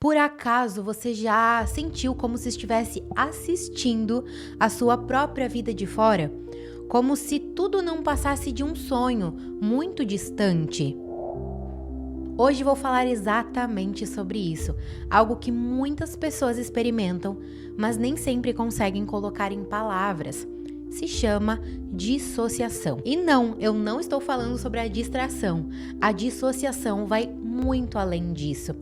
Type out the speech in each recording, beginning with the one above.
Por acaso você já sentiu como se estivesse assistindo a sua própria vida de fora? Como se tudo não passasse de um sonho muito distante? Hoje vou falar exatamente sobre isso, algo que muitas pessoas experimentam, mas nem sempre conseguem colocar em palavras. Se chama dissociação. E não, eu não estou falando sobre a distração. A dissociação vai muito além disso.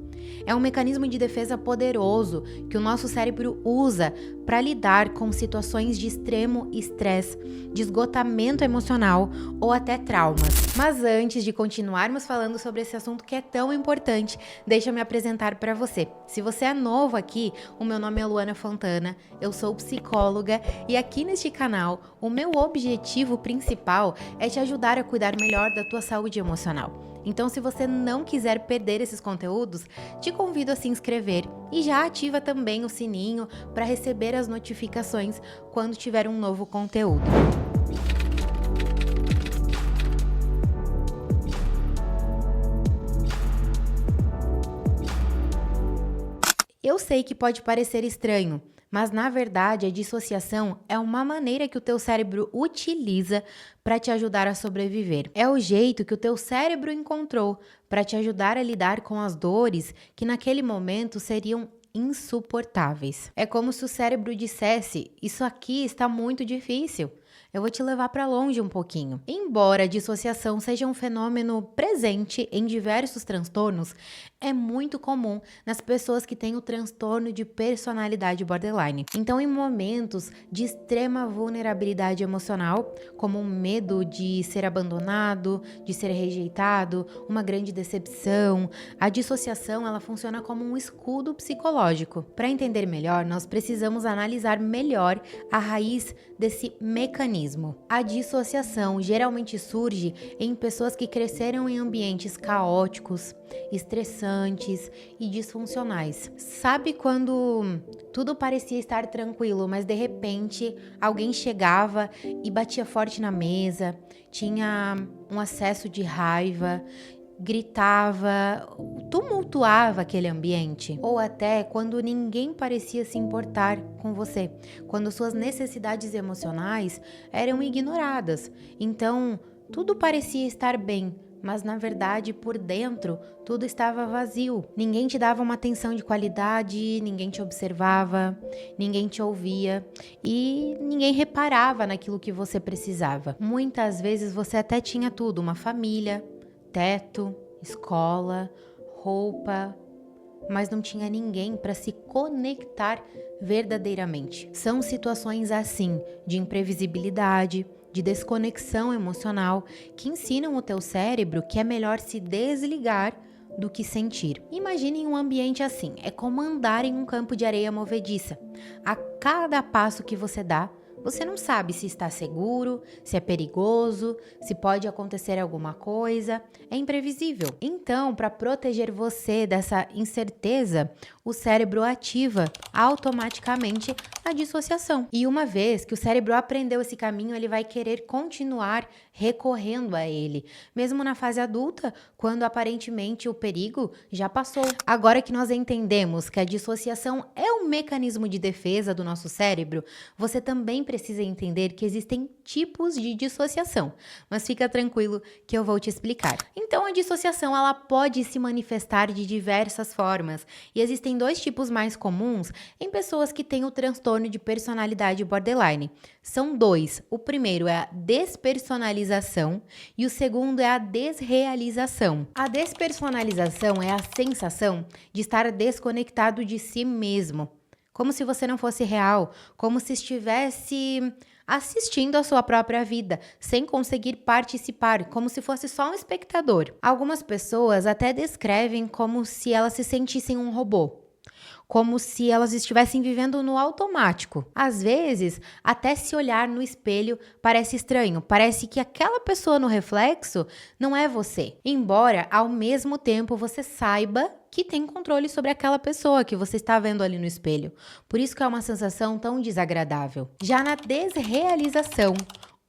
É um mecanismo de defesa poderoso que o nosso cérebro usa para lidar com situações de extremo estresse, de esgotamento emocional ou até traumas. Mas antes de continuarmos falando sobre esse assunto que é tão importante, deixa eu me apresentar para você. Se você é novo aqui, o meu nome é Luana Fontana, eu sou psicóloga e aqui neste canal o meu objetivo principal é te ajudar a cuidar melhor da tua saúde emocional. Então, se você não quiser perder esses conteúdos, te convido a se inscrever e já ativa também o sininho para receber as notificações quando tiver um novo conteúdo. Eu sei que pode parecer estranho, mas na verdade a dissociação é uma maneira que o teu cérebro utiliza para te ajudar a sobreviver. É o jeito que o teu cérebro encontrou para te ajudar a lidar com as dores que naquele momento seriam insuportáveis. É como se o cérebro dissesse: isso aqui está muito difícil. Eu vou te levar para longe um pouquinho. Embora a dissociação seja um fenômeno presente em diversos transtornos, é muito comum nas pessoas que têm o transtorno de personalidade borderline. Então, em momentos de extrema vulnerabilidade emocional, como o medo de ser abandonado, de ser rejeitado, uma grande decepção, a dissociação ela funciona como um escudo psicológico. Para entender melhor, nós precisamos analisar melhor a raiz desse mecanismo. A dissociação geralmente surge em pessoas que cresceram em ambientes caóticos, estressantes e disfuncionais. Sabe quando tudo parecia estar tranquilo, mas de repente alguém chegava e batia forte na mesa, tinha um acesso de raiva, gritava, tumultuava aquele ambiente, ou até quando ninguém parecia se importar com você, quando suas necessidades emocionais eram ignoradas. Então, tudo parecia estar bem, mas na verdade por dentro tudo estava vazio. Ninguém te dava uma atenção de qualidade, ninguém te observava, ninguém te ouvia e ninguém reparava naquilo que você precisava. Muitas vezes você até tinha tudo, uma família, teto, escola, roupa, mas não tinha ninguém para se conectar verdadeiramente. São situações assim, de imprevisibilidade, de desconexão emocional, que ensinam o teu cérebro que é melhor se desligar do que sentir. Imagine um ambiente assim, é como andar em um campo de areia movediça. A cada passo que você dá, você não sabe se está seguro, se é perigoso, se pode acontecer alguma coisa. É imprevisível. Então, para proteger você dessa incerteza, o cérebro ativa automaticamente a dissociação. E uma vez que o cérebro aprendeu esse caminho, ele vai querer continuar recorrendo a ele, mesmo na fase adulta, quando aparentemente o perigo já passou. Agora que nós entendemos que a dissociação é um mecanismo de defesa do nosso cérebro, você também precisa entender que existem tipos de dissociação, mas fica tranquilo que eu vou te explicar. Então, a dissociação ela pode se manifestar de diversas formas e existem dois tipos mais comuns em pessoas que têm o transtorno de personalidade borderline. São dois. O primeiro é a despersonalização e o segundo é a desrealização. A despersonalização é a sensação de estar desconectado de si mesmo, como se você não fosse real, como se estivesse assistindo a sua própria vida, sem conseguir participar, como se fosse só um espectador. Algumas pessoas até descrevem como se elas se sentissem um robô, como se elas estivessem vivendo no automático. Às vezes, até se olhar no espelho parece estranho, parece que aquela pessoa no reflexo não é você, embora ao mesmo tempo você saiba que tem controle sobre aquela pessoa que você está vendo ali no espelho. Por isso que é uma sensação tão desagradável. Já na desrealização,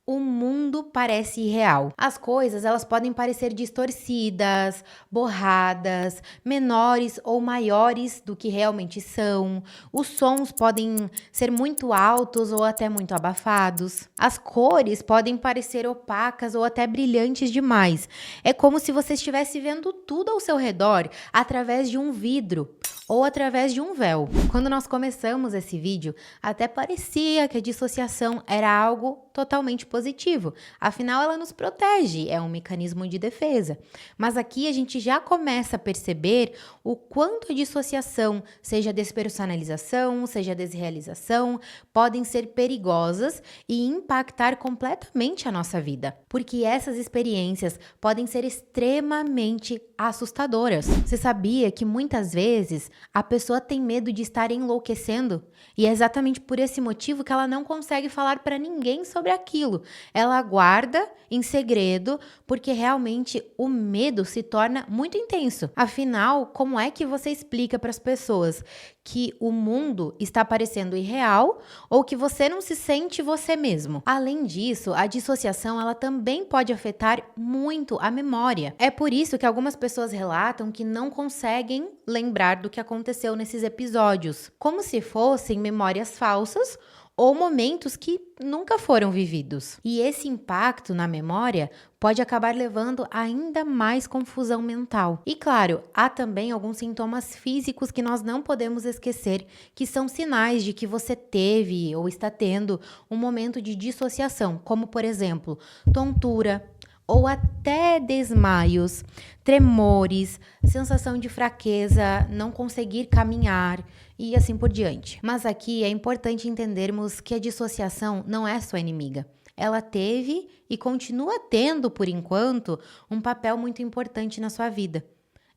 o mundo parece irreal. As coisas, elas podem parecer distorcidas, borradas, menores ou maiores do que realmente são. Os sons podem ser muito altos ou até muito abafados. As cores podem parecer opacas ou até brilhantes demais. É como se você estivesse vendo tudo ao seu redor através de um vidro ou através de um véu. Quando nós começamos esse vídeo, até parecia que a dissociação era algo totalmente positivo. Afinal, ela nos protege, é um mecanismo de defesa. Mas aqui a gente já começa a perceber o quanto a dissociação, seja despersonalização, seja desrealização, podem ser perigosas e impactar completamente a nossa vida. Porque essas experiências podem ser extremamente assustadoras. Você sabia que muitas vezes a pessoa tem medo de estar enlouquecendo? E é exatamente por esse motivo que ela não consegue falar para ninguém sobre aquilo. Ela guarda em segredo porque realmente o medo se torna muito intenso. Afinal, como é que você explica para as pessoas que o mundo está parecendo irreal ou que você não se sente você mesmo? Além disso, a dissociação ela também pode afetar muito a memória. É por isso que algumas pessoas relatam que não conseguem lembrar do que aconteceu nesses episódios, como se fossem memórias falsas ou momentos que nunca foram vividos. E esse impacto na memória pode acabar levando a ainda mais confusão mental. E claro, há também alguns sintomas físicos que nós não podemos esquecer, que são sinais de que você teve ou está tendo um momento de dissociação, como por exemplo, tontura, ou até desmaios, tremores, sensação de fraqueza, não conseguir caminhar e assim por diante. Mas aqui é importante entendermos que a dissociação não é sua inimiga. Ela teve e continua tendo, por enquanto, um papel muito importante na sua vida.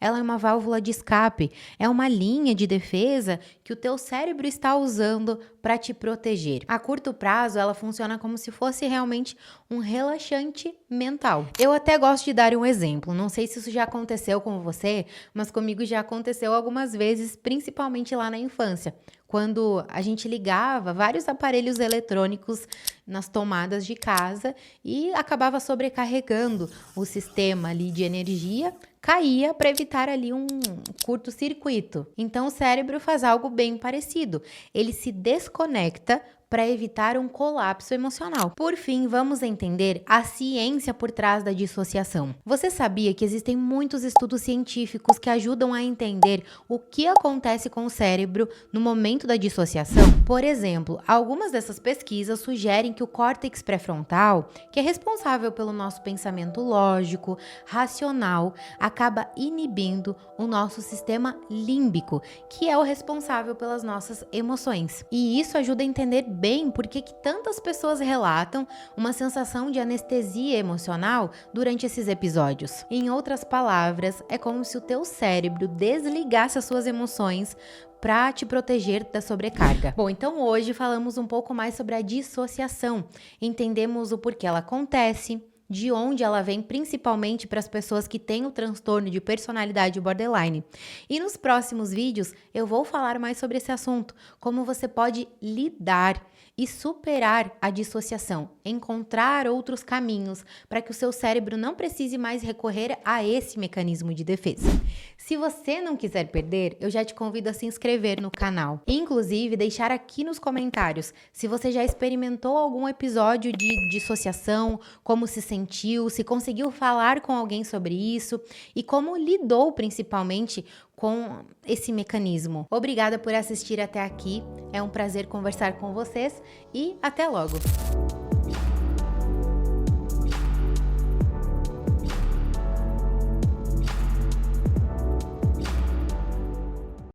Ela é uma válvula de escape, é uma linha de defesa que o teu cérebro está usando para te proteger. A curto prazo, ela funciona como se fosse realmente um relaxante mental. Eu até gosto de dar um exemplo, não sei se isso já aconteceu com você, mas comigo já aconteceu algumas vezes, principalmente lá na infância, quando a gente ligava vários aparelhos eletrônicos nas tomadas de casa e acabava sobrecarregando o sistema ali de energia, caía para evitar ali um curto-circuito. Então o cérebro faz algo bem parecido. Ele se desconecta para evitar um colapso emocional. Por fim, vamos entender a ciência por trás da dissociação. Você sabia que existem muitos estudos científicos que ajudam a entender o que acontece com o cérebro no momento da dissociação? Por exemplo, algumas dessas pesquisas sugerem que o córtex pré-frontal, que é responsável pelo nosso pensamento lógico, racional, acaba inibindo o nosso sistema límbico, que é o responsável pelas nossas emoções. E isso ajuda a entender bem por que tantas pessoas relatam uma sensação de anestesia emocional durante esses episódios. Em outras palavras, é como se o teu cérebro desligasse as suas emoções para te proteger da sobrecarga. Bom, então hoje falamos um pouco mais sobre a dissociação. Entendemos o porquê ela acontece, de onde ela vem, principalmente para as pessoas que têm o transtorno de personalidade borderline. E nos próximos vídeos eu vou falar mais sobre esse assunto, como você pode lidar e superar a dissociação, encontrar outros caminhos para que o seu cérebro não precise mais recorrer a esse mecanismo de defesa. Se você não quiser perder, eu já te convido a se inscrever no canal. Inclusive, deixar aqui nos comentários se você já experimentou algum episódio de dissociação, como se sentiu, se conseguiu falar com alguém sobre isso e como lidou principalmente com esse mecanismo. Obrigada por assistir até aqui, é um prazer conversar com vocês e até logo!